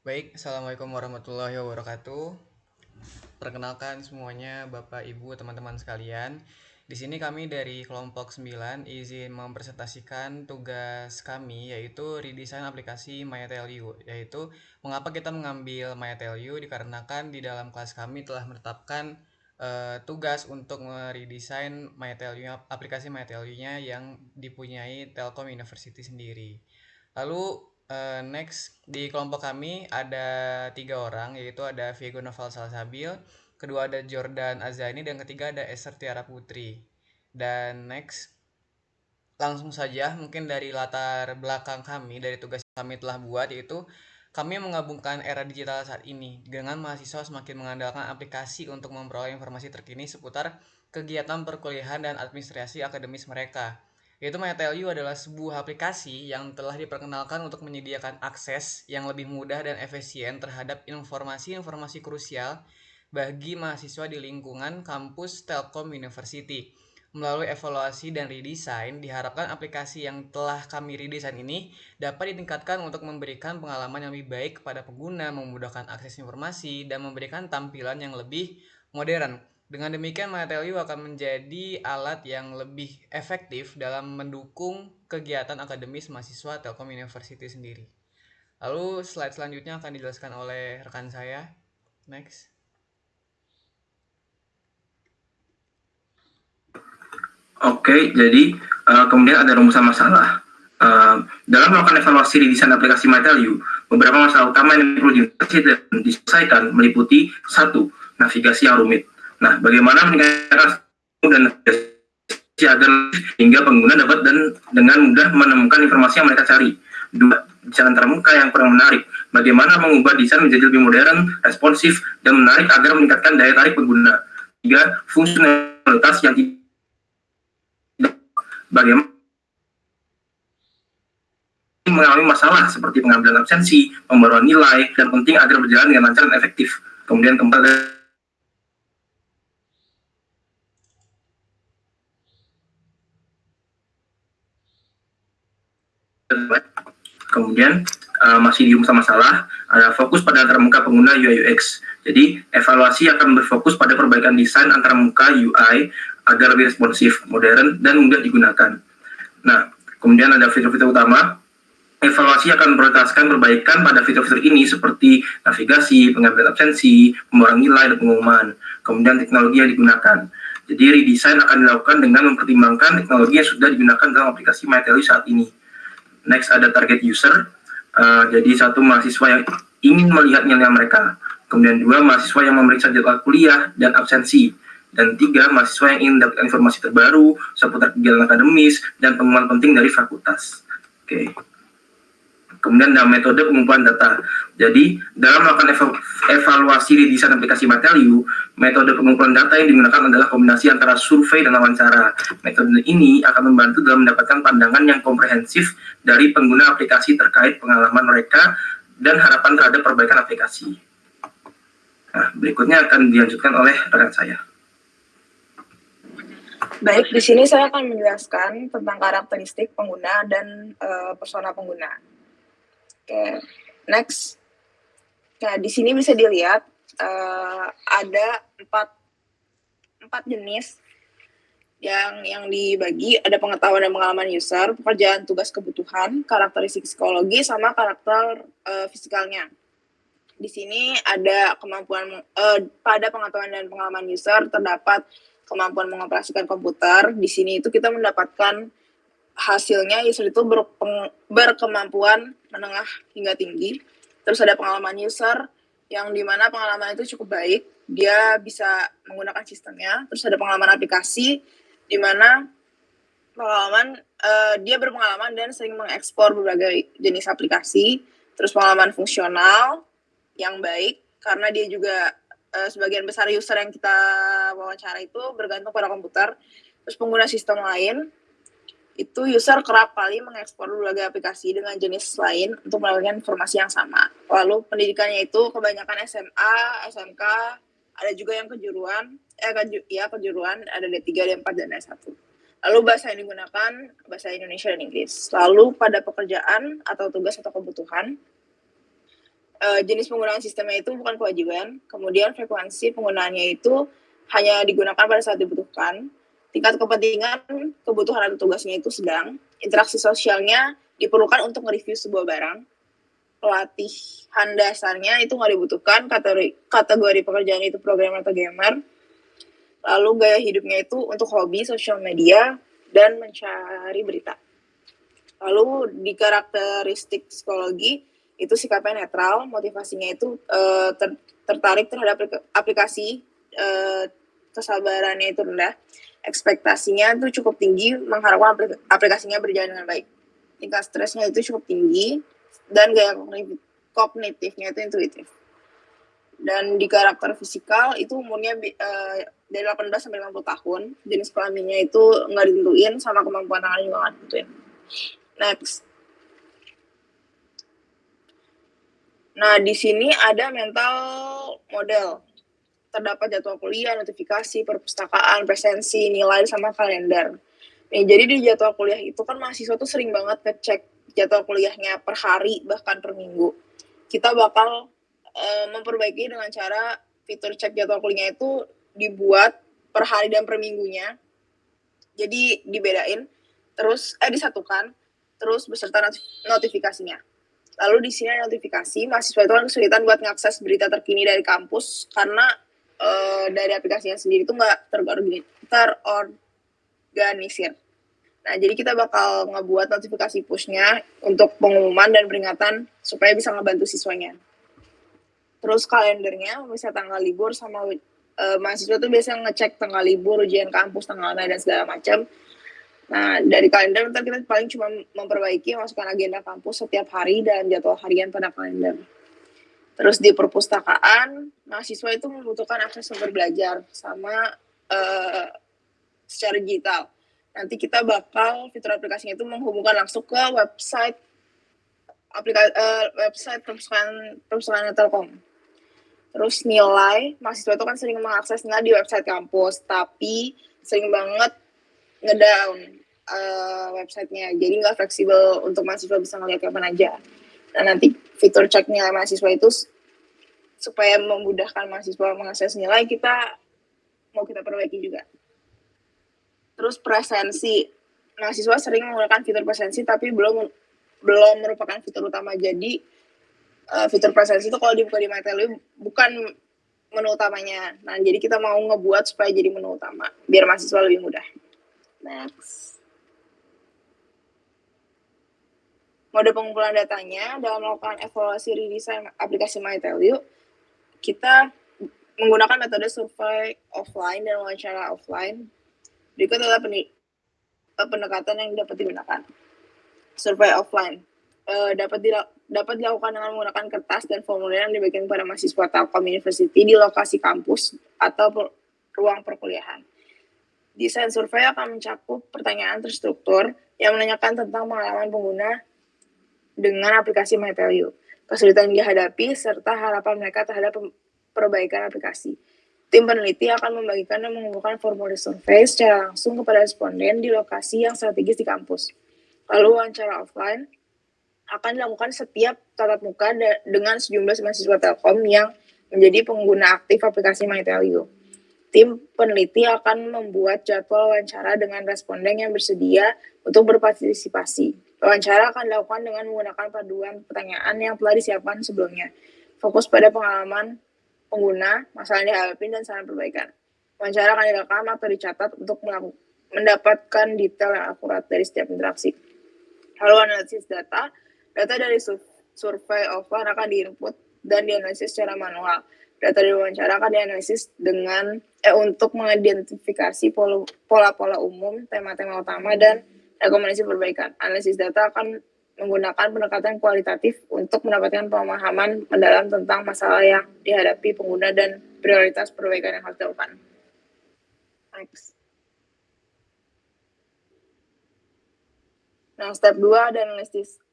Baik, Assalamualaikum warahmatullahi wabarakatuh. Perkenalkan semuanya, Bapak, Ibu, teman-teman sekalian. Di sini kami dari kelompok 9 izin mempresentasikan tugas kami yaitu redesign aplikasi MyTLU, yaitu mengapa kita mengambil MyTLU dikarenakan di dalam kelas kami telah menetapkan tugas untuk meredesign MyTLU, aplikasi MyTLU-nya yang dipunyai Telkom University sendiri. Lalu next di kelompok kami ada 3 orang, yaitu ada Viego Noval Salsabil, kedua ada Jordan Azani, dan ketiga ada Esther Tiara Putri. Dan next, langsung saja mungkin dari latar belakang kami, dari tugas kami telah buat, yaitu kami menggabungkan era digital saat ini dengan mahasiswa semakin mengandalkan aplikasi untuk memperoleh informasi terkini seputar kegiatan perkuliahan dan administrasi akademis mereka. Yaitu MyTLU adalah sebuah aplikasi yang telah diperkenalkan untuk menyediakan akses yang lebih mudah dan efisien terhadap informasi-informasi krusial bagi mahasiswa di lingkungan kampus Telkom University. Melalui evaluasi dan redesign, diharapkan aplikasi yang telah kami redesign ini dapat ditingkatkan untuk memberikan pengalaman yang lebih baik kepada pengguna, memudahkan akses informasi, dan memberikan tampilan yang lebih modern. Dengan demikian, MyTLU akan menjadi alat yang lebih efektif dalam mendukung kegiatan akademis mahasiswa Telkom University sendiri. Lalu slide selanjutnya akan dijelaskan oleh rekan saya. Next. Oke, jadi kemudian ada rumusan masalah. Dalam melakukan evaluasi redesign aplikasi MyTelU, beberapa masalah utama yang perlu diselesaikan meliputi satu, navigasi yang rumit. Nah, bagaimana meningkatkan dan navigasi agar hingga pengguna dapat dengan mudah menemukan informasi yang mereka cari. Dua, desain antarmuka yang kurang menarik. Bagaimana mengubah desain menjadi lebih modern, responsif, dan menarik agar meningkatkan daya tarik pengguna. Tiga, fungsionalitas yang bagaimana mengalami masalah seperti pengambilan absensi, pembaruan nilai, dan penting agar berjalan dengan lancar dan efektif. Kemudian keempat, kemudian masih di rumus masalah, ada fokus pada antarmuka pengguna UI UX. Jadi evaluasi akan berfokus pada perbaikan desain antarmuka UI agar lebih responsif, modern, dan mudah digunakan. Nah, kemudian ada fitur-fitur utama. Evaluasi akan memprioritaskan perbaikan pada fitur-fitur ini seperti navigasi, pengambilan absensi, pembaruan nilai, dan pengumuman. Kemudian teknologi yang digunakan. Jadi redesign akan dilakukan dengan mempertimbangkan teknologi yang sudah digunakan dalam aplikasi MyTelly saat ini. Next ada target user. Jadi satu, mahasiswa yang ingin melihat nilai mereka. Kemudian dua, mahasiswa yang memeriksa jadwal kuliah dan absensi. Dan tiga, mahasiswa yang ingin mendapatkan informasi terbaru seputar kegiatan akademis dan pengumuman penting dari fakultas. Oke. Kemudian dalam metode pengumpulan data. Jadi, dalam melakukan evaluasi redesign aplikasi MyTelU, metode pengumpulan data yang digunakan adalah kombinasi antara survei dan wawancara. Metode ini akan membantu dalam mendapatkan pandangan yang komprehensif dari pengguna aplikasi terkait pengalaman mereka dan harapan terhadap perbaikan aplikasi. Nah, berikutnya akan dilanjutkan oleh rekan saya. Baik, di sini saya akan menjelaskan tentang karakteristik pengguna dan persona pengguna. Oke, next. Nah, di sini bisa dilihat ada empat jenis yang dibagi. Ada pengetahuan dan pengalaman user, pekerjaan, tugas, kebutuhan, karakteristik psikologi, sama karakter fisikalnya. Di sini ada kemampuan pada pengetahuan dan pengalaman user terdapat kemampuan mengoperasikan komputer. Di sini itu kita mendapatkan hasilnya user itu berkemampuan menengah hingga tinggi. Terus ada pengalaman user yang dimana pengalaman itu cukup baik, dia bisa menggunakan sistemnya. Terus ada pengalaman aplikasi dimana pengalaman dia berpengalaman dan sering mengekspor berbagai jenis aplikasi. Terus pengalaman fungsional yang baik karena dia juga sebagian besar user yang kita wawancara itu bergantung pada komputer. Terus pengguna sistem lain itu user kerap kali mengekspor berbagai aplikasi dengan jenis lain untuk mendapatkan informasi yang sama. Lalu pendidikannya itu kebanyakan SMA, SMK, ada juga yang kejuruan, ada D3, D4, dan S1. Lalu bahasa yang digunakan, bahasa Indonesia dan Inggris. Lalu pada pekerjaan atau tugas atau kebutuhan, jenis penggunaan sistemnya itu bukan kewajiban, kemudian frekuensi penggunaannya itu hanya digunakan pada saat dibutuhkan, tingkat kepentingan, kebutuhan atau tugasnya itu sedang, interaksi sosialnya diperlukan untuk mereview sebuah barang, pelatihan dasarnya itu nggak dibutuhkan, kategori pekerjaan itu programmer atau gamer, lalu gaya hidupnya itu untuk hobi, sosial media, dan mencari berita. Lalu di karakteristik psikologi, itu sikapnya netral, motivasinya itu tertarik terhadap aplikasi, kesabarannya itu rendah, ekspektasinya itu cukup tinggi, mengharapkan aplikasinya berjalan dengan baik. Tingkat stresnya itu cukup tinggi, dan gaya kognitifnya itu intuitif. Dan di karakter fisikal itu umurnya dari 18 sampai 50 tahun, jenis kelaminnya itu nggak ditentuin, sama kemampuan tangan juga nggak ditentuin. Next. Nah, di sini ada mental model. Terdapat jadwal kuliah, notifikasi, perpustakaan, presensi, nilai, sama kalender. Nih, jadi di jadwal kuliah itu kan mahasiswa tuh sering banget ngecek jadwal kuliahnya per hari, bahkan per minggu. Kita bakal memperbaiki dengan cara fitur cek jadwal kuliahnya itu dibuat per hari dan per minggunya. Jadi dibedain, terus disatukan, terus beserta notifikasinya. Lalu di sini ada notifikasi, mahasiswa itu kan kesulitan buat mengakses berita terkini dari kampus karena dari aplikasinya sendiri itu nggak terorganisir. Nah, jadi kita bakal ngebuat notifikasi push-nya untuk pengumuman dan peringatan supaya bisa ngebantu siswanya. Terus kalendernya, misalnya tanggal libur sama mahasiswa tuh biasanya ngecek tanggal libur, ujian kampus, tanggal dan segala macam. Nah, dari kalender ntar kita paling cuma memperbaiki masukkan agenda kampus setiap hari dan jadwal harian pada kalender. Terus di perpustakaan, mahasiswa itu membutuhkan akses sumber belajar sama secara digital. Nanti kita bakal fitur aplikasinya itu menghubungkan langsung ke website website perpustakaan Telkom. Terus nilai, mahasiswa itu kan sering mengakses nilai di website kampus, tapi sering banget ngedown websitenya, jadi nggak fleksibel untuk mahasiswa bisa ngeliat kapan aja. Nah, nanti fitur cek nilai mahasiswa itu supaya memudahkan mahasiswa mengakses nilai, kita perbaiki juga. Terus presensi, mahasiswa sering menggunakan fitur presensi tapi belum merupakan fitur utama. Jadi fitur presensi itu kalau dibuka di MyTelU bukan menu utamanya. Nah, jadi kita mau ngebuat supaya jadi menu utama biar mahasiswa lebih mudah. Next. Mode pengumpulan datanya dalam melakukan evaluasi redesign aplikasi MyTelU, kita menggunakan metode survei offline dan wawancara offline. Berikut adalah pendekatan yang dapat digunakan. Survei offline dapat dilakukan dengan menggunakan kertas dan formulir yang dibagikan kepada mahasiswa Telkom University di lokasi kampus atau ruang perkuliahan. Desain survei akan mencakup pertanyaan terstruktur yang menanyakan tentang pengalaman pengguna dengan aplikasi MyTelU, kesulitan yang dihadapi, serta harapan mereka terhadap perbaikan aplikasi. Tim peneliti akan membagikan dan mengumpulkan formulir survei secara langsung kepada responden di lokasi yang strategis di kampus. Lalu wawancara offline akan dilakukan setiap tatap muka dengan sejumlah mahasiswa Telkom yang menjadi pengguna aktif aplikasi MyTelU. Tim peneliti akan membuat jadwal wawancara dengan responden yang bersedia untuk berpartisipasi. Wawancara akan dilakukan dengan menggunakan paduan pertanyaan yang telah disiapkan sebelumnya. Fokus pada pengalaman pengguna, masalah yang dihadapi, dan saran perbaikan. Wawancara akan direkam atau dicatat untuk mendapatkan detail yang akurat dari setiap interaksi. Lalu analisis data dari survei offline akan diinput dan dianalisis secara manual. Data dari wawancara akan dianalisis dengan untuk mengidentifikasi pola-pola umum, tema-tema utama, dan rekomendasi perbaikan. Analisis data akan menggunakan pendekatan kualitatif untuk mendapatkan pemahaman mendalam tentang masalah yang dihadapi pengguna dan prioritas perbaikan yang harus dilakukan. Next. Nah, step 2 ada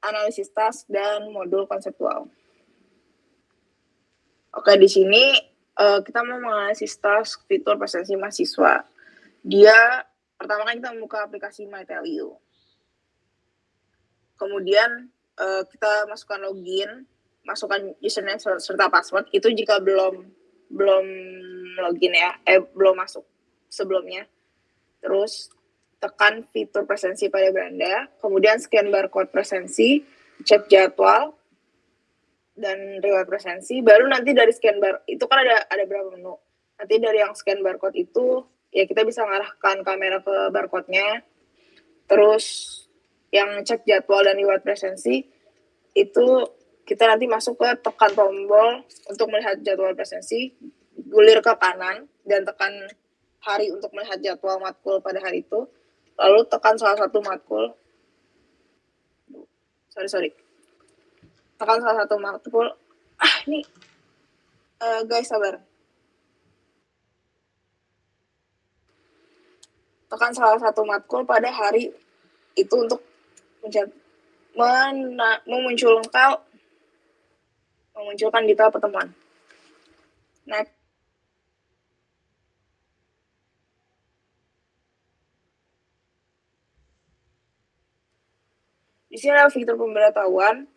analisis task dan modul konseptual. Oke, di sini kita mau menganalisis task fitur presensi mahasiswa. Pertama kan kita membuka aplikasi MyTelU. Kemudian kita masukkan login masukkan username serta password itu jika belum login ya, belum masuk sebelumnya. Terus tekan fitur presensi pada beranda, kemudian scan barcode presensi, cek jadwal, dan reward presensi. Baru nanti dari scan itu kan ada berapa menu. Nanti dari yang scan barcode itu ya kita bisa ngarahkan kamera ke barcode-nya. Terus yang cek jadwal dan reward presensi itu kita nanti masuk ke tekan tombol untuk melihat jadwal presensi, gulir ke kanan dan tekan hari untuk melihat jadwal matkul pada hari itu. Lalu tekan salah satu matkul. Tekan salah satu matkul. Ini guys sabar. Tekan salah satu matkul pada hari itu untuk memunculkan detail pertemuan. Next. Di sini ada fitur pemberitahuan.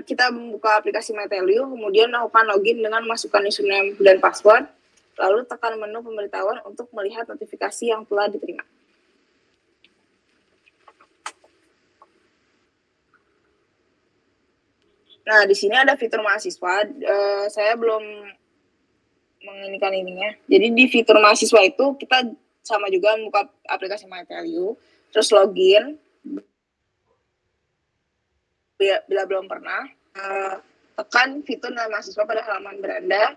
Kita membuka aplikasi Metelium, kemudian melakukan login dengan masukkan username dan password, lalu tekan menu pemberitahuan untuk melihat notifikasi yang telah diterima. Nah, di sini ada fitur mahasiswa. Saya belum menginikan ininya. Jadi di fitur mahasiswa itu kita sama juga membuka aplikasi Metelium, terus login. Bila belum pernah, tekan fitur nama mahasiswa pada halaman beranda,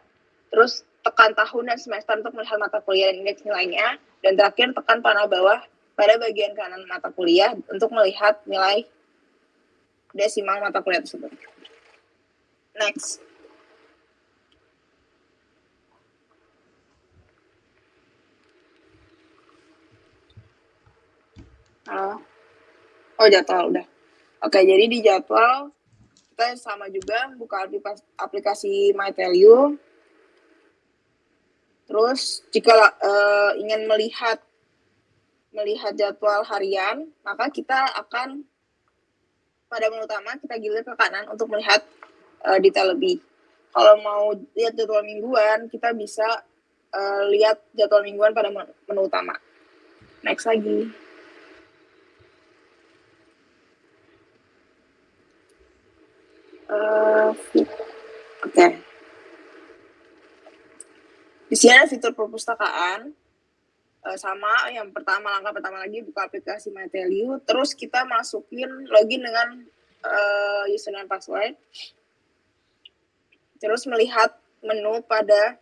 terus tekan tahun dan semester untuk melihat mata kuliah dan indeks nilainya, dan terakhir tekan panah bawah pada bagian kanan mata kuliah untuk melihat nilai desimal mata kuliah tersebut. Next. Jadwal udah. Oke, jadi di jadwal kita sama juga buka aplikasi Metelium. Terus jika ingin melihat jadwal harian, maka kita akan pada menu utama kita gilir ke kanan untuk melihat detail lebih. Kalau mau lihat jadwal mingguan, kita bisa lihat jadwal mingguan pada menu utama. Next lagi. Oke. Di sini ada fitur perpustakaan. Sama yang langkah pertama lagi buka aplikasi Metelium, terus kita masukin login dengan username password. Terus melihat menu pada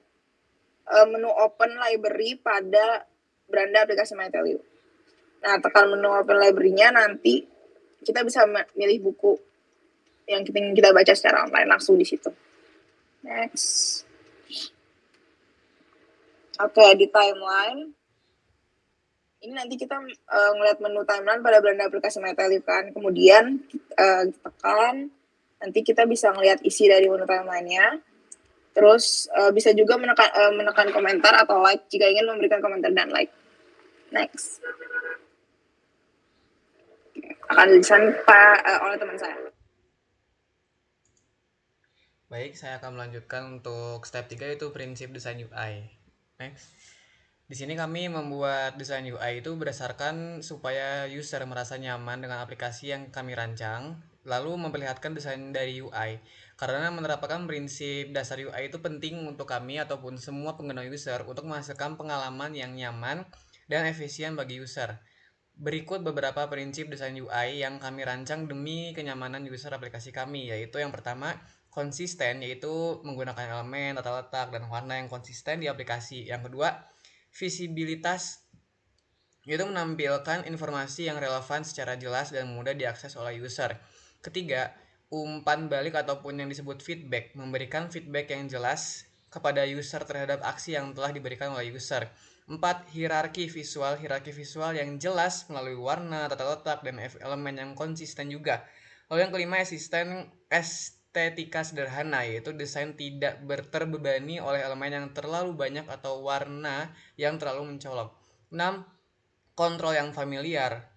menu open library pada beranda aplikasi Metelium. Nah, tekan menu open library-nya, nanti kita bisa milih buku yang ingin kita baca secara online langsung di situ. Next. Oke, di timeline. Ini nanti kita ngeliat menu timeline pada beranda aplikasi Metelium kan. Kemudian tekan, nanti kita bisa ngeliat isi dari menu timeline-nya. Terus bisa juga menekan komentar atau like jika ingin memberikan komentar dan like. Next. Akan didesain oleh teman saya. Baik, saya akan melanjutkan untuk step 3 yaitu prinsip desain UI. Next. Di sini kami membuat desain UI itu berdasarkan supaya user merasa nyaman dengan aplikasi yang kami rancang, lalu memperlihatkan desain dari UI. Karena menerapkan prinsip dasar UI itu penting untuk kami ataupun semua pengguna user untuk menghasilkan pengalaman yang nyaman dan efisien bagi user. Berikut beberapa prinsip desain UI yang kami rancang demi kenyamanan user aplikasi kami, yaitu yang pertama, konsisten, yaitu menggunakan elemen, tata letak, dan warna yang konsisten di aplikasi. Yang kedua, visibilitas, yaitu menampilkan informasi yang relevan secara jelas dan mudah diakses oleh user. Ketiga, umpan balik ataupun yang disebut feedback, memberikan feedback yang jelas kepada user terhadap aksi yang telah diberikan oleh user. 4. Hierarki visual yang jelas melalui warna, tata letak, dan elemen yang konsisten juga. Lalu yang kelima, estetika sederhana, yaitu desain tidak terbebani oleh elemen yang terlalu banyak atau warna yang terlalu mencolok. 6. Kontrol yang familiar,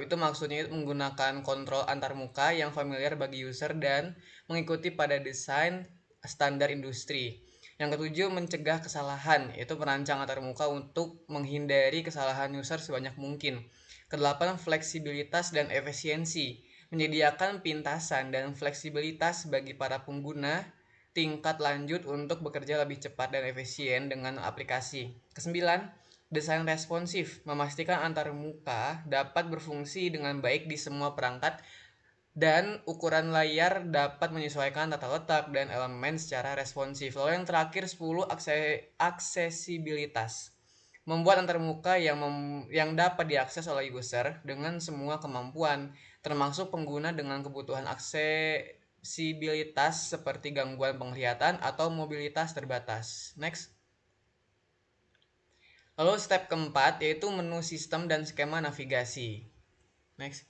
Itu maksudnya menggunakan kontrol antarmuka yang familiar bagi user dan mengikuti pada desain standar industri. Yang ketujuh, mencegah kesalahan, yaitu merancang antarmuka untuk menghindari kesalahan user sebanyak mungkin. Kedelapan, fleksibilitas dan efisiensi, menyediakan pintasan dan fleksibilitas bagi para pengguna tingkat lanjut untuk bekerja lebih cepat dan efisien dengan aplikasi. Kesembilan, desain responsif, memastikan antarmuka dapat berfungsi dengan baik di semua perangkat dan ukuran layar dapat menyesuaikan tata letak dan elemen secara responsif. Lalu yang terakhir 10, aksesibilitas. Membuat antarmuka yang dapat diakses oleh user dengan semua kemampuan, termasuk pengguna dengan kebutuhan aksesibilitas seperti gangguan penglihatan atau mobilitas terbatas. Next. Lalu step keempat yaitu menu sistem dan skema navigasi. Next.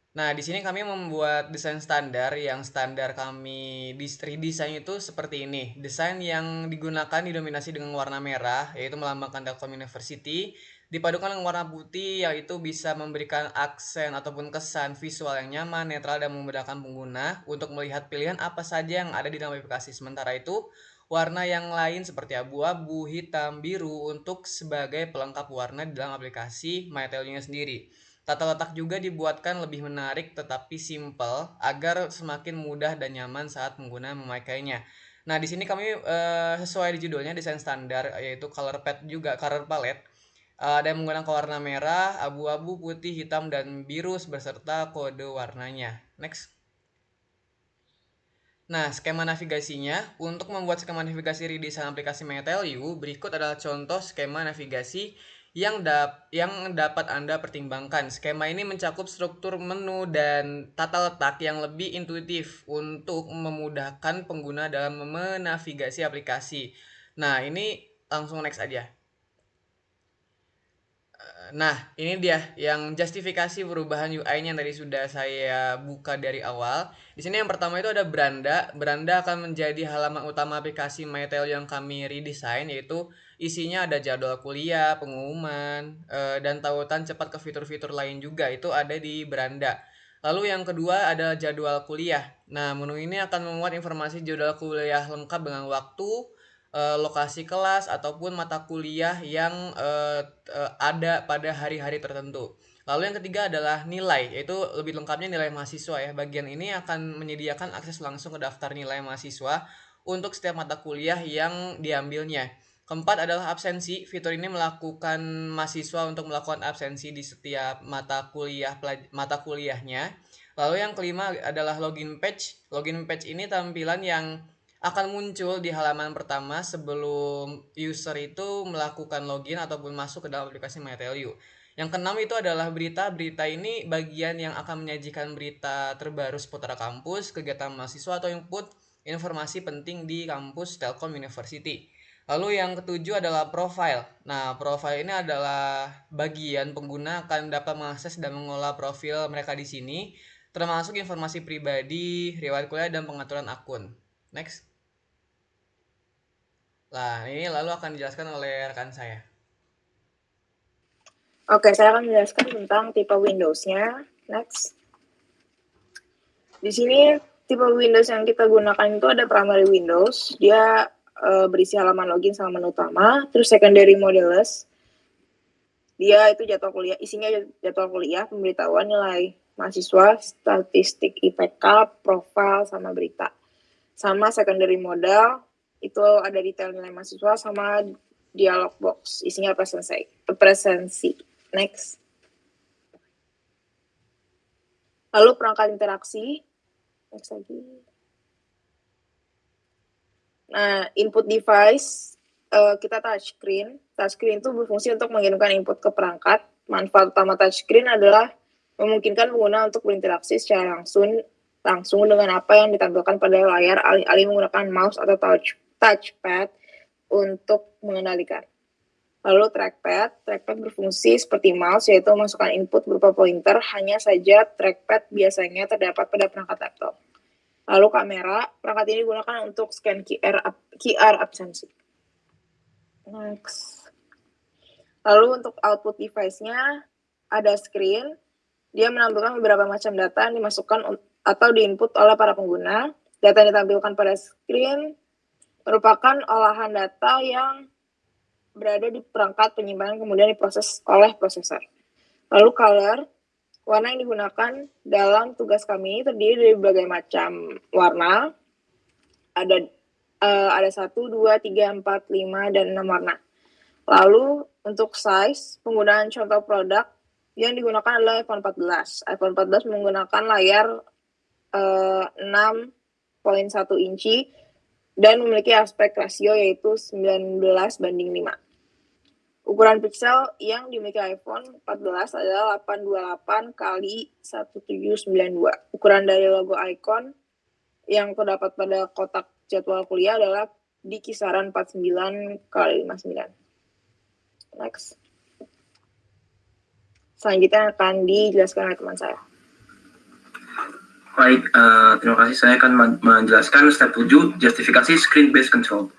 Nah, di sini kami membuat desain standar yang standar kami redesign itu seperti ini. Desain yang digunakan didominasi dengan warna merah, yaitu melambangkan Telkom University, dipadukan dengan warna putih, yaitu bisa memberikan aksen ataupun kesan visual yang nyaman, netral, dan memudahkan pengguna untuk melihat pilihan apa saja yang ada di dalam aplikasi. Sementara itu, warna yang lain seperti abu-abu, hitam, biru untuk sebagai pelengkap warna di dalam aplikasi MyTel-nya sendiri. Tata letak juga dibuatkan lebih menarik tetapi simple agar semakin mudah dan nyaman saat pengguna memakainya. Nah, di sini kami sesuai di judulnya desain standar yaitu color palette. Ada yang menggunakan warna merah, abu-abu, putih, hitam, dan biru beserta kode warnanya. Next. Nah, skema navigasinya, untuk membuat skema navigasi redesign aplikasi MyTel.u, berikut adalah contoh skema navigasi yang dapat Anda pertimbangkan. Skema ini mencakup struktur menu dan tata letak yang lebih intuitif untuk memudahkan pengguna dalam menavigasi aplikasi. Nah, ini langsung next aja. Nah, ini dia yang justifikasi perubahan UI-nya yang tadi sudah saya buka dari awal. Di sini yang pertama itu ada beranda. Beranda akan menjadi halaman utama aplikasi MyTel yang kami redesign, yaitu isinya ada jadwal kuliah, pengumuman, dan tautan cepat ke fitur-fitur lain juga. Itu ada di beranda. Lalu yang kedua ada jadwal kuliah. Nah, menu ini akan memuat informasi jadwal kuliah lengkap dengan waktu, lokasi kelas ataupun mata kuliah yang ada pada hari-hari tertentu. Lalu yang ketiga adalah nilai, yaitu lebih lengkapnya nilai mahasiswa ya. Bagian ini akan menyediakan akses langsung ke daftar nilai mahasiswa untuk setiap mata kuliah yang diambilnya. Keempat adalah absensi. Fitur ini melakukan mahasiswa untuk melakukan absensi di setiap mata kuliahnya. Lalu yang kelima adalah login page. Login page ini tampilan yang akan muncul di halaman pertama sebelum user itu melakukan login ataupun masuk ke dalam aplikasi MyTel.u. Yang keenam itu adalah berita. Berita ini bagian yang akan menyajikan berita terbaru seputar kampus, kegiatan mahasiswa atau input informasi penting di kampus Telkom University. Lalu yang ketujuh adalah profile. Nah, profile ini adalah bagian pengguna akan dapat mengakses dan mengolah profil mereka di sini, termasuk informasi pribadi, riwayat kuliah, dan pengaturan akun. Next. Nah, ini lalu akan dijelaskan oleh rekan saya. Oke, saya akan menjelaskan tentang tipe Windows-nya. Next. Di sini tipe Windows yang kita gunakan itu ada primary Windows. Dia berisi halaman login sama menu utama. Terus secondary modules. Dia itu jadwal kuliah, isinya jadwal kuliah, pemberitahuan nilai mahasiswa, statistik IPK, profil, sama berita. Sama secondary modal, itu ada detail nilai mahasiswa sama dialog box, isinya presensi. Next. Lalu perangkat interaksi. Next lagi. Nah, input device, kita touchscreen. Touchscreen itu berfungsi untuk mengirimkan input ke perangkat. Manfaat utama touchscreen adalah memungkinkan pengguna untuk berinteraksi secara langsung dengan apa yang ditampilkan pada layar, alih-alih menggunakan mouse atau touchpad untuk mengendalikan. Lalu trackpad berfungsi seperti mouse, yaitu masukkan input berupa pointer, hanya saja trackpad biasanya terdapat pada perangkat laptop. Lalu kamera, perangkat ini digunakan untuk scan QR absensi. Next. Lalu untuk output device-nya, ada screen, dia menampilkan beberapa macam data yang dimasukkan atau diinput oleh para pengguna. Data yang ditampilkan pada screen merupakan olahan data yang berada di perangkat penyimpanan kemudian diproses oleh prosesor. Lalu color, warna yang digunakan dalam tugas kami terdiri dari berbagai macam warna. Ada 1, 2, 3, 4, 5, dan 6 warna. Lalu untuk size, penggunaan contoh produk yang digunakan adalah iPhone 14. iPhone 14 menggunakan layar 6.1 inci dan memiliki aspek rasio yaitu 19:5. Ukuran pixel yang dimiliki iPhone 14 adalah 828 x 1792. Ukuran dari logo icon yang terdapat pada kotak jadwal kuliah adalah di kisaran 49 x 59. Next. Selanjutnya akan dijelaskan oleh teman saya. Baik, terima kasih. Saya akan menjelaskan step 7, justifikasi screen-based control.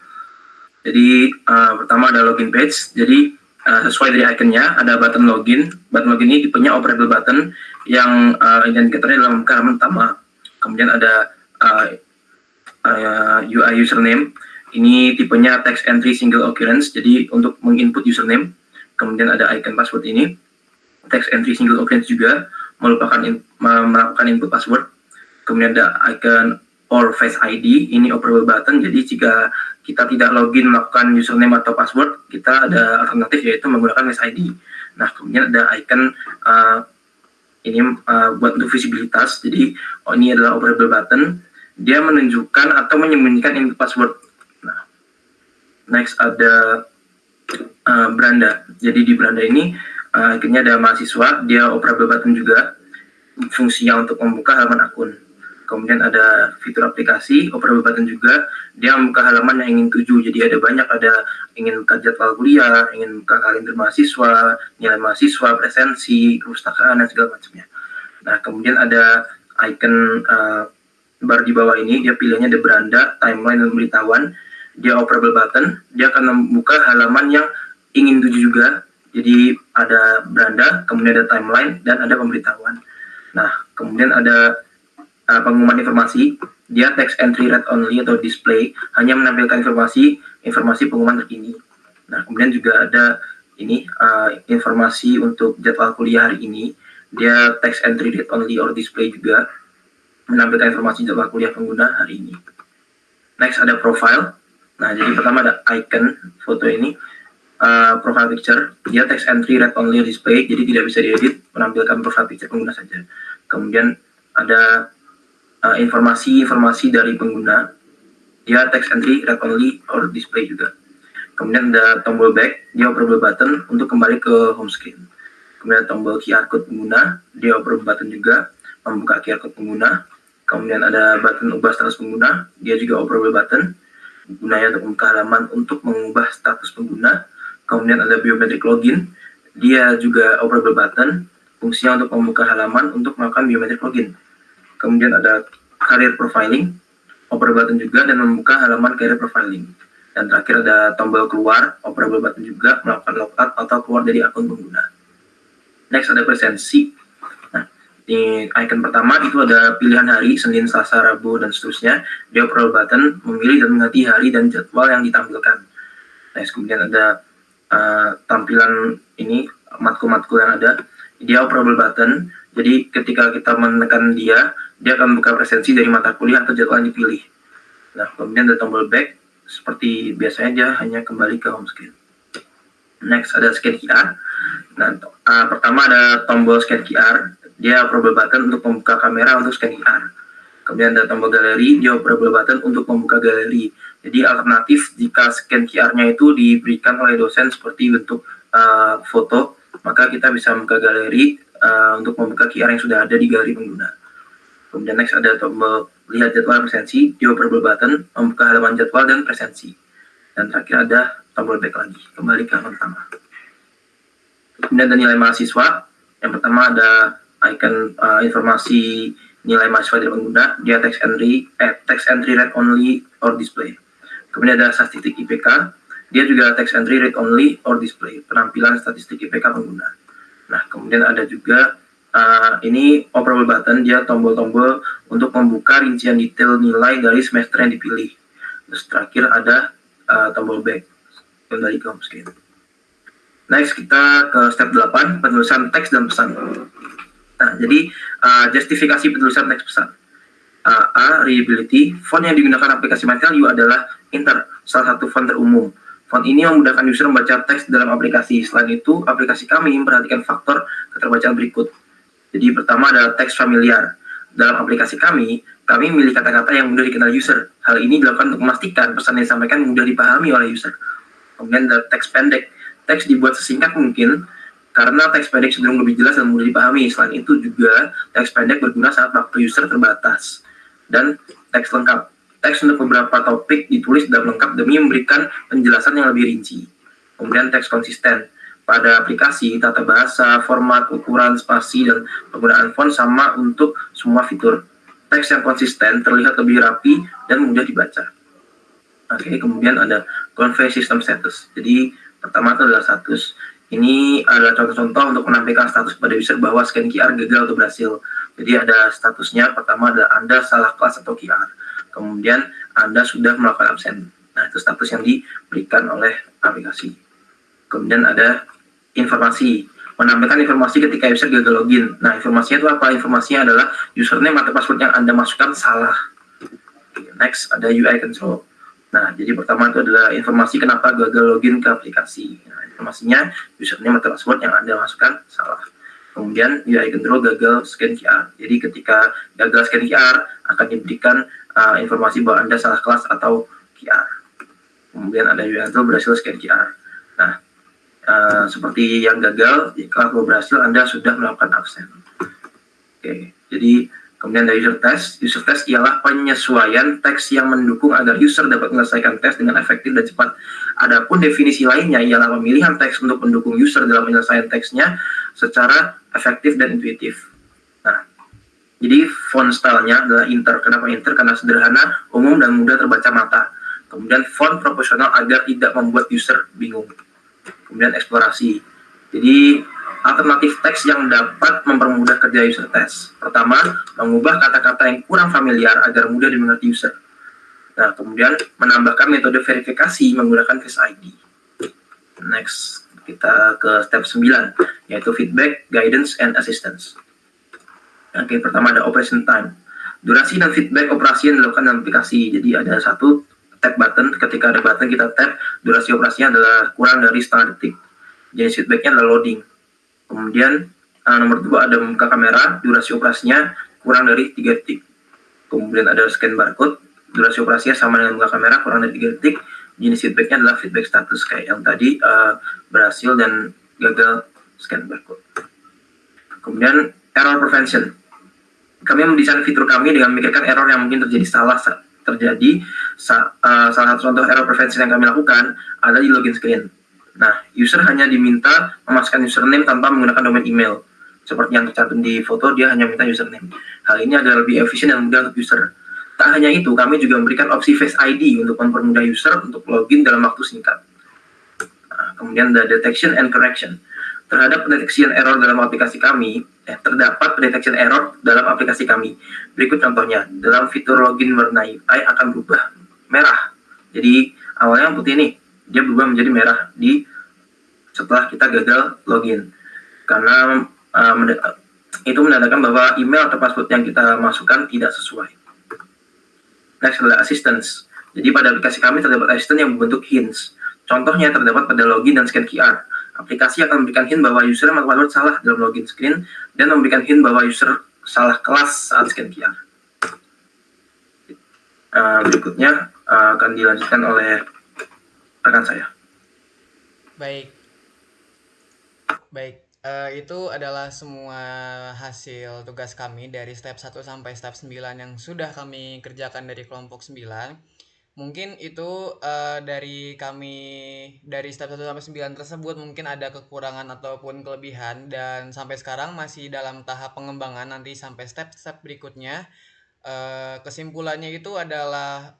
Jadi, pertama ada login page. Jadi, sesuai dari ikonnya, ada button login. Button login ini tipenya operable button yang indikatornya dalam muka halaman utama. Kemudian ada UI username. Ini tipenya text entry single occurrence. Jadi, untuk menginput username. Kemudian ada icon password ini. Text entry single occurrence juga melakukan input password. Kemudian ada icon or face ID, ini operable button. Jadi jika kita tidak login melakukan username atau password, kita ada alternatif yaitu menggunakan face ID. Nah, kemudian ada icon ini buat untuk visibilitas. Jadi ini adalah operable button. Dia menunjukkan atau menyembunyikan input password. Nah, next ada beranda. Jadi di beranda ini akhirnya ada mahasiswa, dia operable button juga, fungsinya untuk membuka halaman akun. Kemudian ada fitur aplikasi, operable button juga, dia membuka halaman yang ingin tuju. Jadi ada banyak, ada ingin buka jadwal kuliah, ingin buka kalender mahasiswa, nilai mahasiswa, presensi, perpustakaan, dan segala macamnya. Nah, kemudian ada icon bar di bawah ini, dia pilihannya ada beranda, timeline, dan pemberitahuan. Dia operable button, dia akan membuka halaman yang ingin tuju juga. Jadi ada beranda, kemudian ada timeline, dan ada pemberitahuan. Nah, kemudian ada pengumuman informasi, dia text entry read only atau display, hanya menampilkan informasi pengumuman terkini. Nah, kemudian juga ada ini informasi untuk jadwal kuliah hari ini, dia text entry read only or display juga, menampilkan informasi jadwal kuliah pengguna hari ini. Next ada profile. Nah, jadi pertama ada icon foto ini, profile picture, dia text entry read only or display, jadi tidak bisa diedit, menampilkan profile picture pengguna saja. Kemudian ada informasi dari pengguna, dia text entry read only or display juga. Kemudian ada tombol back, dia operable button untuk kembali ke home screen. Kemudian tombol QR code pengguna, dia operable button juga, membuka QR code pengguna. Kemudian ada button ubah status pengguna, dia juga operable button, gunanya untuk membuka halaman untuk mengubah status pengguna. Kemudian ada biometric login, dia juga operable button, fungsinya untuk membuka halaman untuk melakukan biometric login. Kemudian ada career profiling, operable button juga, dan membuka halaman career profiling. Dan terakhir ada tombol keluar, operable button juga, melakukan logout atau keluar dari akun pengguna. Next ada presensi. Nah, di icon pertama itu ada pilihan hari, Senin, Selasa, Rabu, dan seterusnya. Dia operable button, memilih dan mengganti hari dan jadwal yang ditampilkan. Next, kemudian ada tampilan ini, matkul-matkul yang ada. Dia operable button, jadi ketika kita menekan dia akan membuka presensi dari mata kuliah atau jadwal yang dipilih. Nah, kemudian ada tombol back, seperti biasanya dia hanya kembali ke home screen. Next ada scan QR. Nah, pertama ada tombol scan QR, dia operable button untuk membuka kamera untuk scan QR. Kemudian ada tombol galeri, dia operable button untuk membuka galeri. Jadi alternatif jika scan QR-nya itu diberikan oleh dosen seperti bentuk foto, maka kita bisa membuka galeri untuk membuka QR yang sudah ada di galeri pengguna. Kemudian next ada tombol lihat jadwal presensi, dia operable button, membuka halaman jadwal dan presensi. Dan terakhir ada tombol back lagi, kembali ke halaman pertama. Kemudian ada nilai mahasiswa. Yang pertama ada icon informasi nilai mahasiswa dari pengguna, dia text entry read only or display. Kemudian ada statistik IPK, dia juga text entry read only or display, penampilan statistik IPK pengguna. Nah, kemudian ada juga ini operable button, dia tombol-tombol untuk membuka rincian detail nilai dari semester yang dipilih. Terus terakhir ada tombol back, kembali ke home screen. Next, kita ke step 8, penulisan teks dan pesan. Nah, jadi justifikasi penulisan teks pesan. Readability, font yang digunakan aplikasi MyTelU adalah Inter, salah satu font terumum. Font ini memudahkan user membaca teks dalam aplikasi. Selain itu, aplikasi kami memperhatikan faktor keterbacaan berikut. Jadi pertama adalah teks familiar. Dalam aplikasi kami memilih kata-kata yang mudah dikenal user. Hal ini dilakukan untuk memastikan pesan yang disampaikan mudah dipahami oleh user. Kemudian ada teks pendek. Teks dibuat sesingkat mungkin karena teks pendek cenderung lebih jelas dan mudah dipahami. Selain itu juga teks pendek berguna saat waktu user terbatas. Dan teks lengkap. Teks untuk beberapa topik ditulis dalam lengkap demi memberikan penjelasan yang lebih rinci. Kemudian teks konsisten. Pada aplikasi, tata bahasa, format, ukuran, spasi, dan penggunaan font sama untuk semua fitur. Teks yang konsisten terlihat lebih rapi dan mudah dibaca. Oke, kemudian ada convey system status. Jadi pertama itu adalah status. Ini adalah contoh-contoh untuk menampilkan status pada user bahwa scan QR gagal atau berhasil. Jadi ada statusnya, pertama adalah Anda salah kelas atau QR. Kemudian Anda sudah melakukan absen. Nah, itu status yang diberikan oleh aplikasi. Kemudian ada informasi, menampilkan informasi ketika user gagal login. Nah, informasinya itu apa? Informasinya adalah username atau password yang Anda masukkan salah. Next, ada UI control. Nah, jadi pertama itu adalah informasi kenapa gagal login ke aplikasi. Nah, informasinya username atau password yang Anda masukkan salah. Kemudian UI control gagal scan QR. Jadi ketika gagal scan QR akan diberikan informasi bahwa Anda salah kelas atau QR. Kemudian ada UI control berhasil scan QR. Nah, seperti yang gagal, kalau berhasil Anda sudah melakukan absen. Oke, jadi kemudian ada user test. User test ialah penyesuaian teks yang mendukung agar user dapat menyelesaikan tes dengan efektif dan cepat. Adapun definisi lainnya ialah pemilihan teks untuk mendukung user dalam penyelesaian teksnya secara efektif dan intuitif. Nah, jadi font stylenya adalah Inter. Kenapa Inter? Karena sederhana, umum, dan mudah terbaca mata. Kemudian font proporsional agar tidak membuat user bingung. Kemudian eksplorasi. Jadi alternatif teks yang dapat mempermudah kerja user test. Pertama, mengubah kata-kata yang kurang familiar agar mudah dimengerti user. Nah, kemudian menambahkan metode verifikasi menggunakan Face ID. Next, kita ke step 9, yaitu feedback, guidance, and assistance. Oke, pertama ada operation time. Durasi dan feedback operasi yang dilakukan dalam aplikasi. Jadi ada satu tap button, ketika ada button kita tap, durasi operasinya adalah kurang dari setengah detik. Jenis feedbacknya adalah loading. Kemudian nomor 2 ada membuka kamera, durasi operasinya kurang dari 3 detik. Kemudian ada scan barcode, durasi operasinya sama dengan membuka kamera kurang dari 3 detik. Jenis feedbacknya adalah feedback status kayak yang tadi, berhasil dan gagal scan barcode. Kemudian error prevention. Kami mendesain fitur kami dengan memikirkan error yang mungkin salah satu contoh error prevention yang kami lakukan ada di login screen. Nah, user hanya diminta memasukkan username tanpa menggunakan domain email. Seperti yang tercantum di foto, dia hanya minta username. Hal ini agar lebih efisien dan mudah untuk user. Tak hanya itu, kami juga memberikan opsi Face ID untuk mempermudah user untuk login dalam waktu singkat. Nah, kemudian ada detection and correction. Terdapat pendeteksian error dalam aplikasi kami. Berikut contohnya. Dalam fitur login warna UI akan berubah merah. Jadi awalnya putih nih, dia berubah menjadi merah setelah kita gagal login. Karena itu menandakan bahwa email atau password yang kita masukkan tidak sesuai. Next adalah assistance. Jadi pada aplikasi kami terdapat asisten yang berbentuk hints. Contohnya terdapat pada login dan scan QR. Aplikasi akan memberikan hint bahwa user atau password salah dalam login screen dan memberikan hint bahwa user salah kelas saat scan QR. Berikutnya akan dilanjutkan oleh rekan saya. Baik. Itu adalah semua hasil tugas kami dari step 1 sampai step 9 yang sudah kami kerjakan dari kelompok 9. Mungkin itu dari kami dari step 1 sampai 9 tersebut mungkin ada kekurangan ataupun kelebihan dan sampai sekarang masih dalam tahap pengembangan nanti sampai step-step berikutnya. Kesimpulannya itu adalah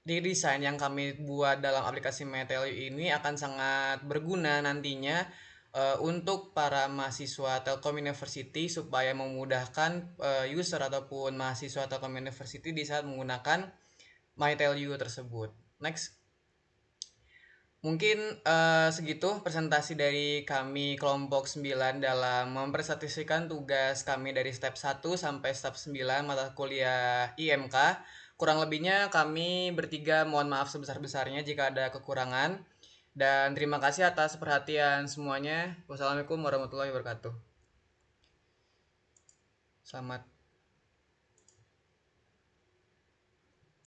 di desain yang kami buat dalam aplikasi MyTelU ini akan sangat berguna nantinya untuk para mahasiswa Telkom University supaya memudahkan user ataupun mahasiswa Telkom University di saat menggunakan MyTelU tersebut. Next. Mungkin segitu presentasi dari kami kelompok 9 dalam mempresentasikan tugas kami dari step 1 sampai step 9 mata kuliah IMK. Kurang lebihnya kami bertiga mohon maaf sebesar-besarnya jika ada kekurangan. Dan terima kasih atas perhatian semuanya. Wassalamualaikum warahmatullahi wabarakatuh. Selamat